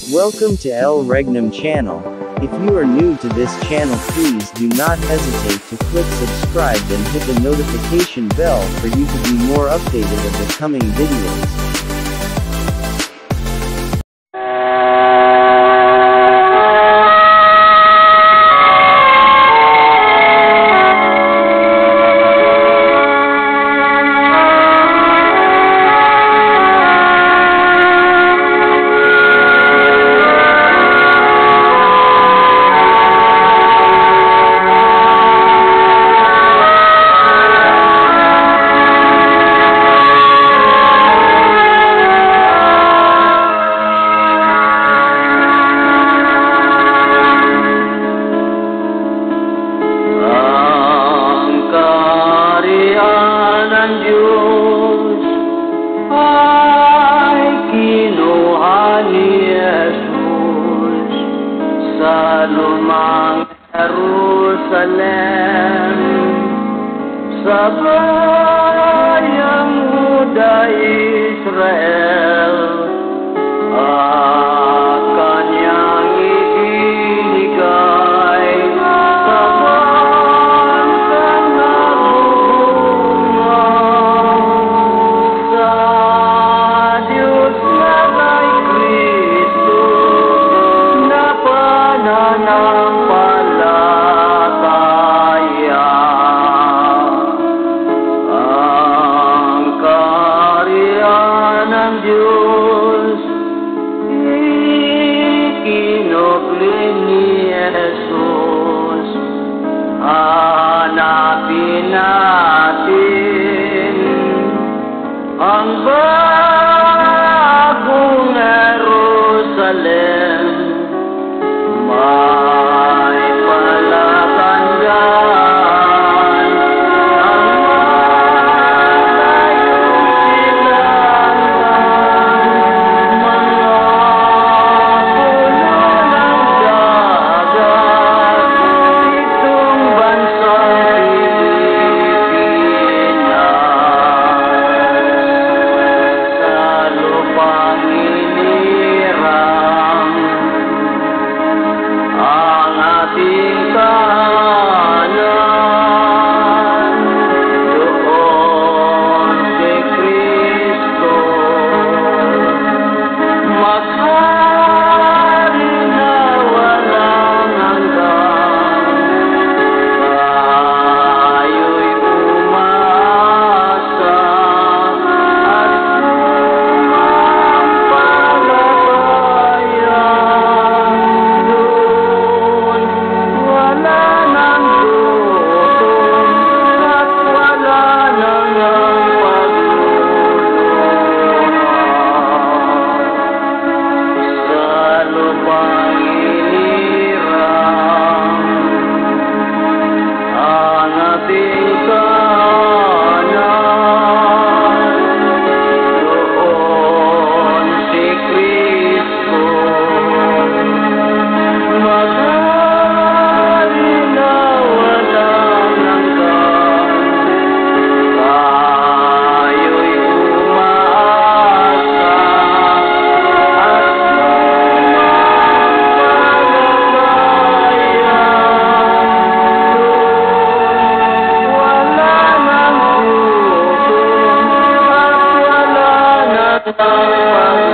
Welcome to El Regnum channel. If you are new to this channel, please do not hesitate to click subscribe and hit the notification bell for you to be more updated of the coming videos. Sa lumang Jerusalem, sa bayang Huda Israel, kanyang ibinigay sa bansang nagbubunga, sa Diyos na kay Kristo na pananampalataya. Ang kaharian ng Diyos ikinubli ni Jesus. Hanapin natin ang bagong Jerusalem. May palatandaan ang malayong silangan, mga puno ng dagat, itong bansang Pilipinas. Sa lupang inirang ang ating tahanan, doon si Kristo maghari na walang hanggan. Tayo'y umasa at sumampalataya. Doon wala nang gutom at wala nang pagluluha. Sa lupang inirang ang ating tahanan, doon si Kristo maghari na walang hanggan. Tayo'y umaasa at sumampalataya. Doon wala nang gutom at wala nang pagluluha.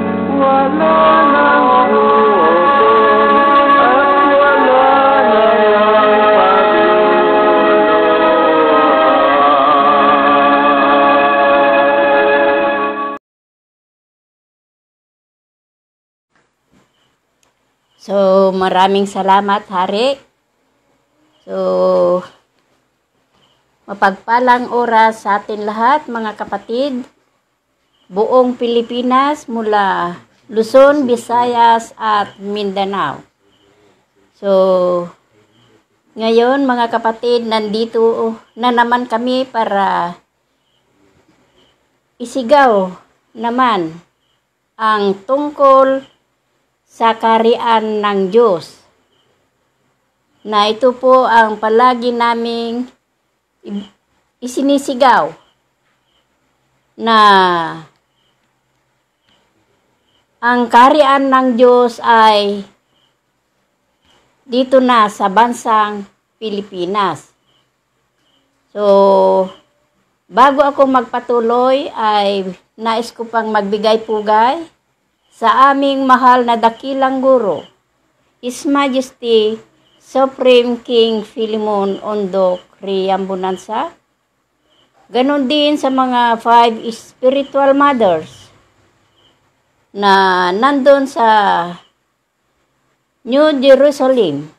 Doon wala nang gutom at wala nang pagluluha. So, maraming salamat, Hari. So, mapagpalang oras sa atin lahat, mga kapatid. Buong Pilipinas mula Luzon, Visayas at Mindanao. So, ngayon, mga kapatid, nandito na naman kami para isigaw naman ang tungkol sa kaharian ng Diyos. Na ito po ang palagi naming isinisigaw na ang kaharian ng Diyos ay dito na sa bansang Pilipinas. So, bago ako magpatuloy ay nais ko pang magbigay pugay sa aming mahal na dakilang guro, His Majesty Supreme King Philemon Ondo Criambonanza. Ganon din sa mga 5 spiritual mothers na nandun sa New Jerusalem,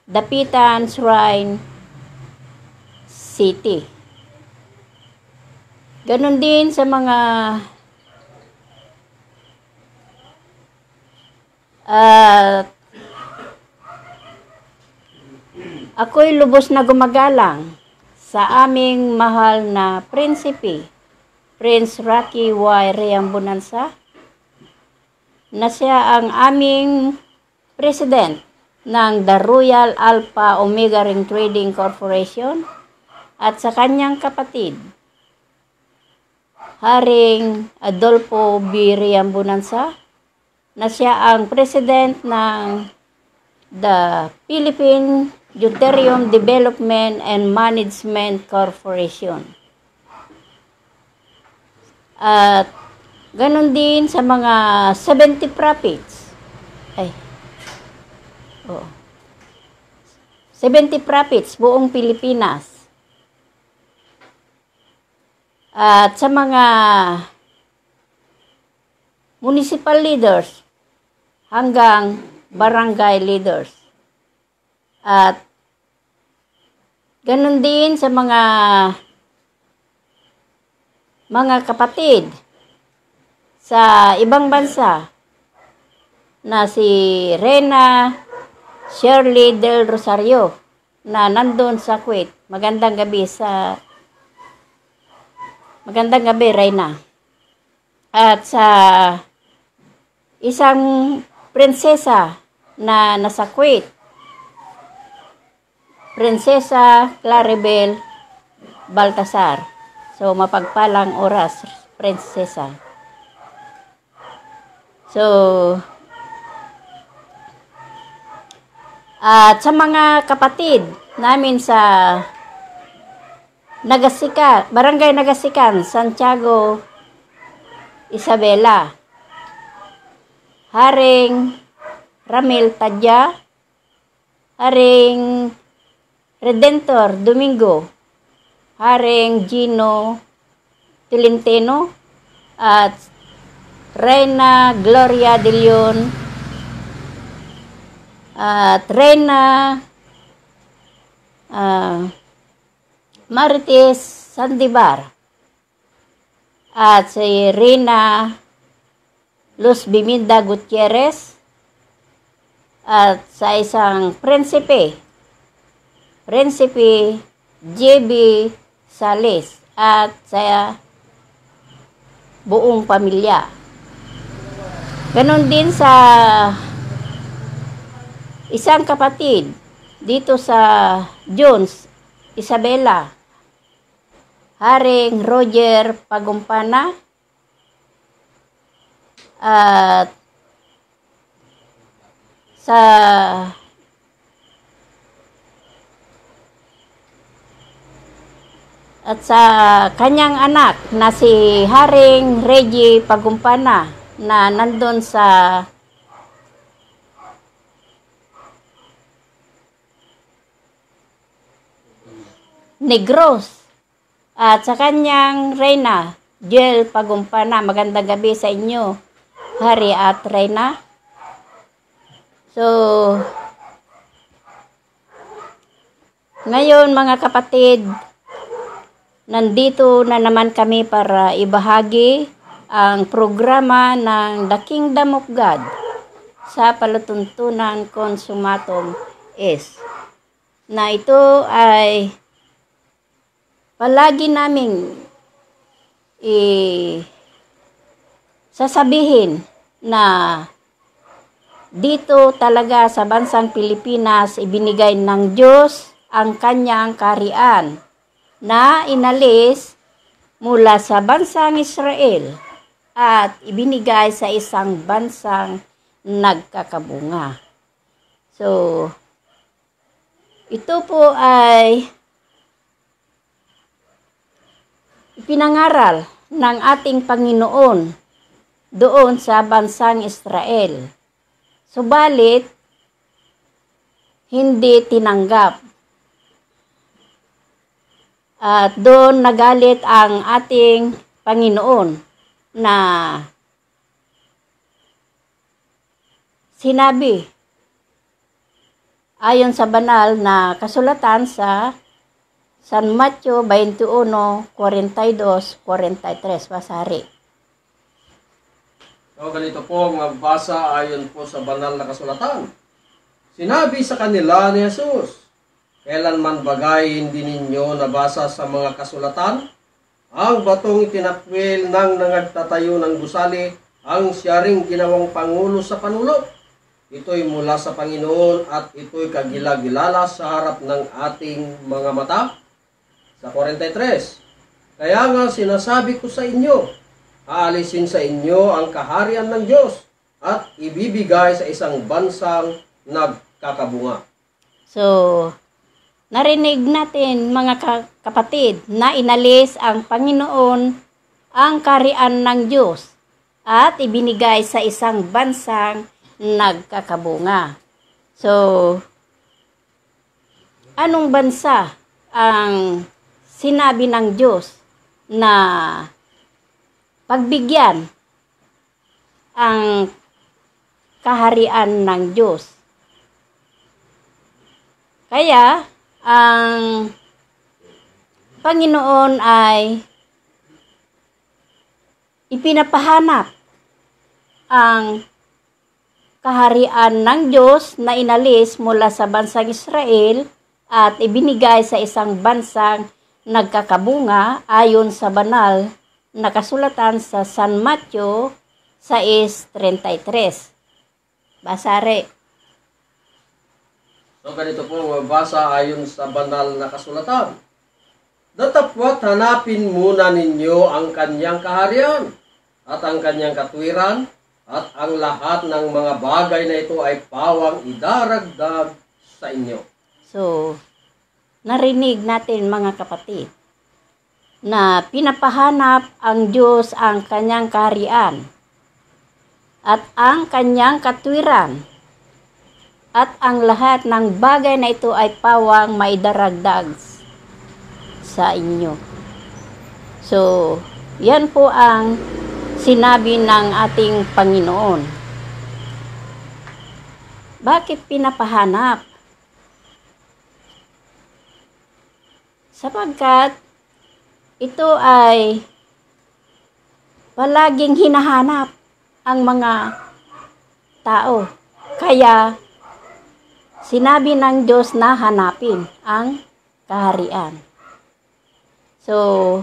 Dapitan Shrine City. Ganon din sa mga ako'y lubos na gumagalang sa aming mahal na prinsipe, Prince Rocky Y. Criambonanza, na siya ang aming president ng The Royal Alpha Omega Ring Trading Corporation, at sa kanyang kapatid, Haring Adolfo B. Criambonanza, na siya ang president ng the Philippine Deuterium Development and Management Corporation. At ganon din sa mga 70 prophets. 70 prophets buong Pilipinas. At sa mga municipal leaders hanggang barangay leaders. At ganon din sa mga kapatid sa ibang bansa na si Reyna Shirley Del Rosario na nandun sa Kuwait. Magandang gabi, Reyna. At sa isang prinsesa na nasa Kuwait, Prinsesa Claribel Baltasar. So, mapagpalang oras, prinsesa. So, at sa mga kapatid namin sa Barangay Nagasikan, Santiago, Isabela, Haring Ramil Tadya, Haring Redentor Domingo, Haring Gino Tolentino, at Reyna Gloria de Leon, at Reyna Marites Sandibar, at si Reyna Luz Biminda Gutierrez, at sa isang prinsipe J.B. Sales, at sa buong pamilya. Ganon din sa isang kapatid dito sa Jones, Isabela, Haring Roger Pagumpana, at sa kanyang anak na si Haring Reggie Pagumpana na nandun sa Negros, at sa kanyang Reyna Jel Pagumpana. Magandang gabi sa inyo, Hari at Reyna. So, ngayon mga kapatid, nandito na naman kami para ibahagi ang programa ng The Kingdom of God sa palatuntunan Consumatum Est, na ito ay palagi naming sasabihin na dito talaga sa bansang Pilipinas ibinigay ng Diyos ang kanyang kaharian na inalis mula sa bansang Israel at ibinigay sa isang bansang nagkakabunga. So, ito po ay ipinangaral ng ating Panginoon doon sa bansang Israel. Subalit, hindi tinanggap. At doon nagalit ang ating Panginoon na sinabi ayon sa banal na kasulatan sa San Mateo 21:42-43, Pasari. So, ganito po magbasa ayon po sa banal na kasulatan. Sinabi sa kanila ni Jesus, kailanman bagay hindi ninyo nabasa sa mga kasulatan? Ang batong itinakwil ng nagtatayo ng gusali, ang siya ring ginawang pangulo sa panulok. Ito'y mula sa Panginoon at ito'y kagila-gilala sa harap ng ating mga mata. Sa 43, kaya nga sinasabi ko sa inyo, aalisin sa inyo ang kaharian ng Diyos at ibibigay sa isang bansang nagkakabunga. So, narinig natin mga kapatid na inalis ang Panginoon ang kaharian ng Diyos at ibinigay sa isang bansang nagkakabunga. So, anong bansa ang sinabi ng Diyos na pagbigyan ang kaharian ng Diyos? Kaya, ang Panginoon ay ipinapahanap ang kaharian ng Diyos na inalis mula sa bansang Israel at ibinigay sa isang bansang nagkakabunga ayon sa banal na kasulatan sa San Mateo 6:33. Basare. So, ganito po mabasa ayon sa banal na kasulatan. Datapwat hanapin muna ninyo ang kanyang kaharian at ang kanyang katwiran at ang lahat ng mga bagay na ito ay pawang idaragdag sa inyo. So, narinig natin mga kapatid na pinapahanap ang Diyos ang kanyang kaharian at ang kanyang katwiran at ang lahat ng bagay na ito ay pawang maidaragdag sa inyo. So, yan po ang sinabi ng ating Panginoon. Bakit pinapahanap? Sapagkat ito ay palaging hinahanap ang mga tao. Kaya sinabi ng Diyos na hanapin ang kaharian. So,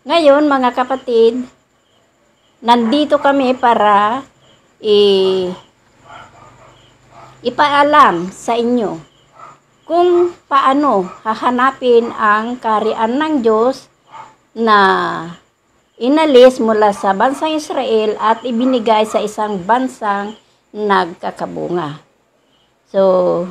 ngayon mga kapatid, nandito kami para ipaalam sa inyo kung paano hahanapin ang kaharian ng Diyos na inalis mula sa bansang Israel at ibinigay sa isang bansang nagkakabunga. So,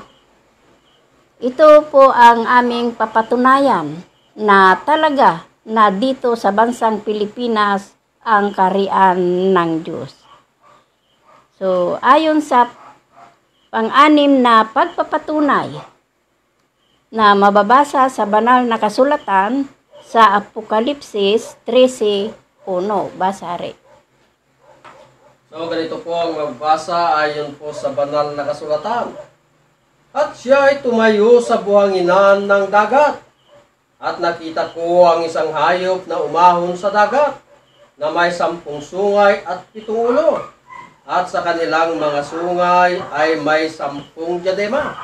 ito po ang aming papatunayan na talaga na dito sa bansang Pilipinas ang kaharian ng Diyos. So, ayon sa pang-anim na pagpapatunay na mababasa sa banal na kasulatan sa Apokalipsis 13:1, Basari. So, ganito po ang magbasa ayon po sa banal na kasulatan. At siya ay tumayo sa buhanginan ng dagat. At nakita ko ang isang hayop na umahon sa dagat, na may 10 sungay at 7 ulo. At sa kanilang mga sungay ay may 10 diadema.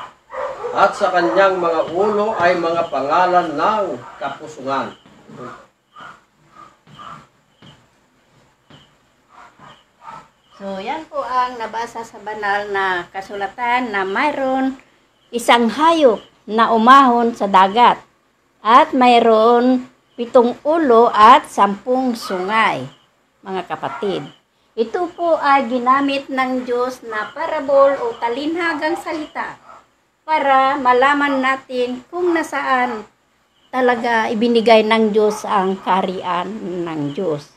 At sa kanyang mga ulo ay mga pangalan ng kapusungan. So, yan po ang nabasa sa banal na kasulatan na mayroon isang hayop na umahon sa dagat At mayroon 7 ulo at 10 sungay, mga kapatid. Ito po ay ginamit ng Diyos na parabol o talinhagang salita para malaman natin kung nasaan talaga ibinigay ng Diyos ang kaharian ng Diyos.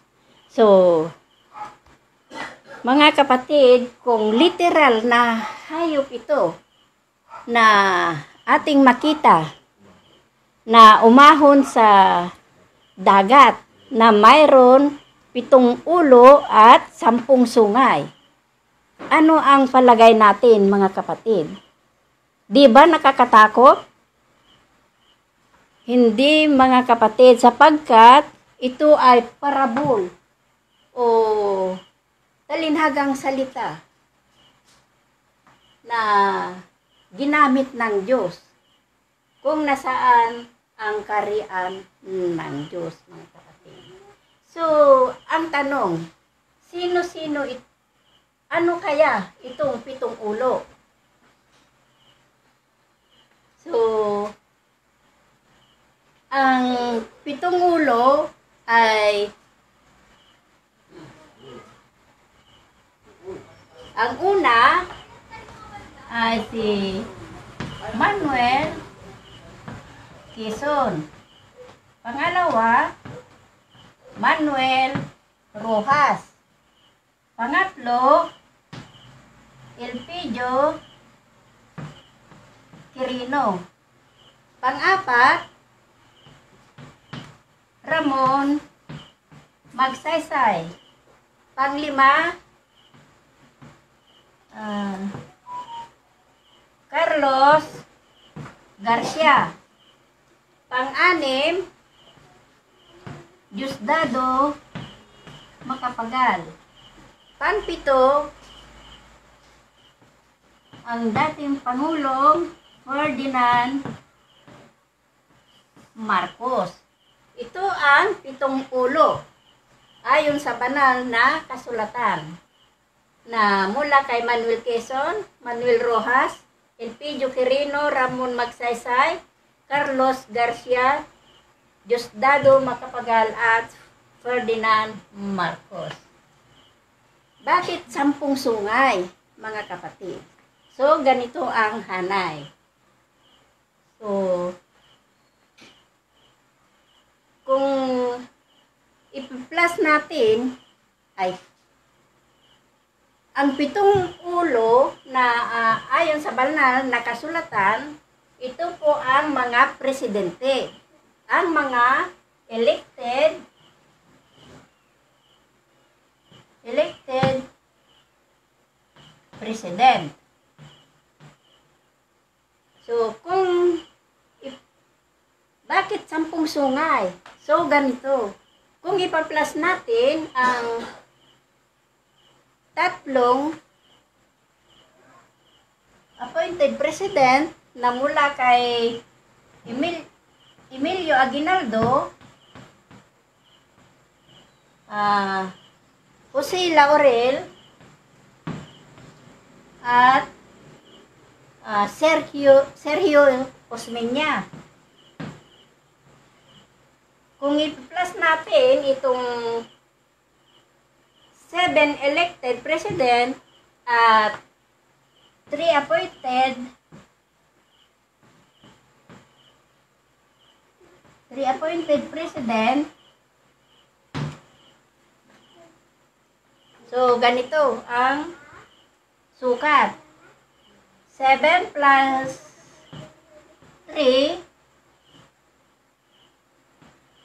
So, mga kapatid, kung literal na hayop ito na ating makita na umahon sa dagat na mayroon 7 ulo at 10 sungay. Ano ang palagay natin, mga kapatid? Di ba nakakatakot? Hindi, mga kapatid, sapagkat ito ay parabol o talinhagang salita na ginamit ng Diyos kung nasaan ang kaharian ng Diyos, mga kapatid. So, ang tanong, sino-sino ano kaya itong 7 ulo? So, ang 7 ulo ay ang una ay si Manuel Quezon. Pangalawa, Manuel Rojas. Pangatlo, Elpidio Quirino. Pang-apat, Ramon Magsaysay. Pang-lima, Carlos Garcia. Pang-anim, Diosdado Macapagal. Pang-pito, ang dating Pangulong Ferdinand Marcos. Ito ang 7 ulo ayon sa banal na kasulatan na mula kay Manuel Quezon, Manuel Rojas, Elpidio Quirino, Ramon Magsaysay, Carlos Garcia, Diosdado Macapagal at Ferdinand Marcos. Bakit 10 sungay, mga kapatid? So, ganito ang hanay. So, kung i-plus natin ay ang 7 ulo na ayon sa banal na kasulatan, ito po ang mga presidente, ang mga elected president. So, bakit 10 sungay? So, ganito. Kung ipa-plus natin ang 3 appointed president na mula kay Emilio Aguinaldo, Jose Laurel, at Sergio Osmeña. Kung i-plus natin itong 7 elected president at 3 appointed president, so ganito ang sukat. 7 plus 3,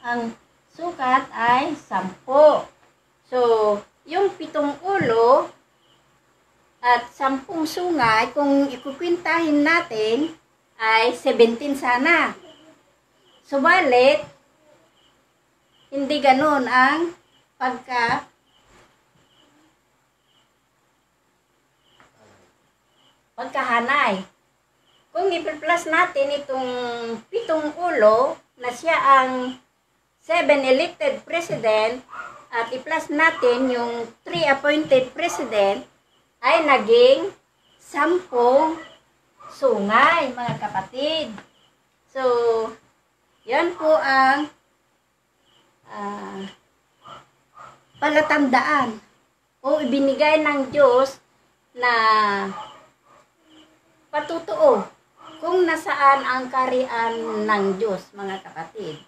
ang sukat ay 10. So, yung 7 ulo at 10 sungay, kung ikukwintahin natin, ay 17 sana. Subalit, hindi ganun ang pagkahanay. Kung i-plus natin itong 7 ulo na siya ang 7 elected president at i-plus natin yung 3 appointed president, ay naging 10 sungay, mga kapatid. So, Yan po ang palatandaan o ibinigay ng Diyos na patutuo kung nasaan ang kaharian ng Diyos, mga kapatid.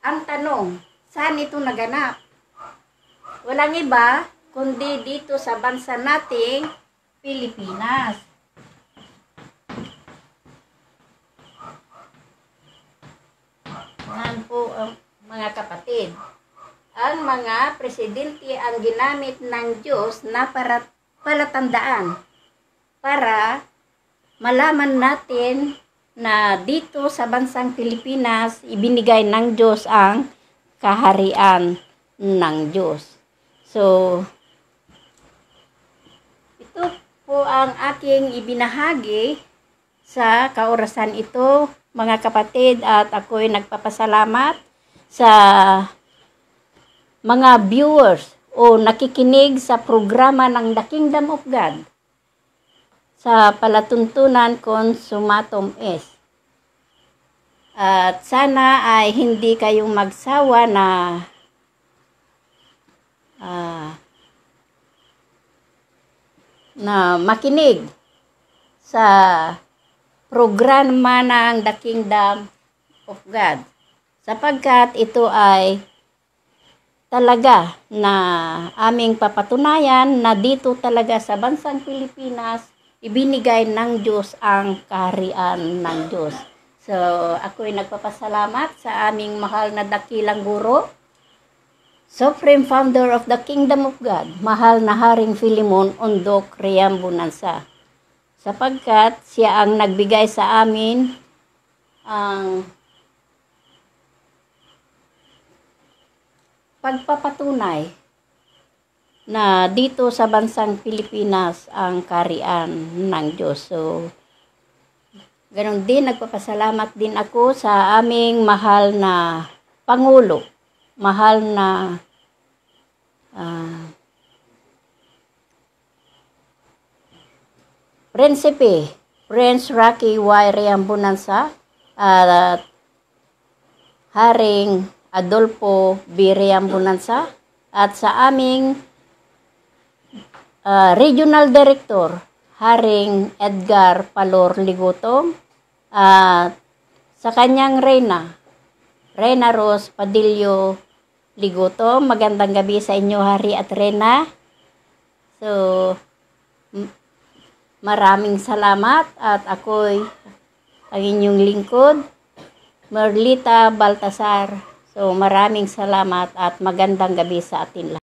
Ang tanong, saan ito naganap? Walang iba kundi dito sa bansa nating Pilipinas. Yan po mga kapatid. Ang mga presidente ang ginamit ng Diyos na palatandaan para malaman natin na dito sa bansang Pilipinas ibinigay ng Diyos ang kaharian ng Diyos. So, ito po ang aking ibinahagi sa kaorasan ito, mga kapatid, at ako'y nagpapasalamat sa mga viewers o nakikinig sa programa ng The Kingdom of God sa palatuntunan Consumatum Est. At sana ay hindi kayong magsawa na makinig sa programa ng The Kingdom of God, sapagkat ito ay talaga na aming papatunayan na dito talaga sa bansang Pilipinas ibinigay ng Diyos ang kaharian ng Diyos. So, ako'y nagpapasalamat sa aming mahal na dakilang guro, Supreme Founder of the Kingdom of God, mahal na Haring Philemon Ondok Riambunansa, sapagkat siya ang nagbigay sa amin ang pagpapatunay na dito sa bansang Pilipinas ang kaharian ng Diyos. So, ganon din, nagpapasalamat din ako sa aming mahal na Pangulo, mahal na Prinsipe, Prince Rocky Y. Riambunansa, at Haring Adolfo B. Riambunansa, at sa aming Regional Director, Haring Edgar Palor Ligutong, at sa kanyang Reyna Rose Padillo Ligutong. Magandang gabi sa inyo, Hari at Reyna. So, maraming salamat, at ako'y ang inyong lingkod, Merlita Baltasar. So, maraming salamat at magandang gabi sa atin lahat.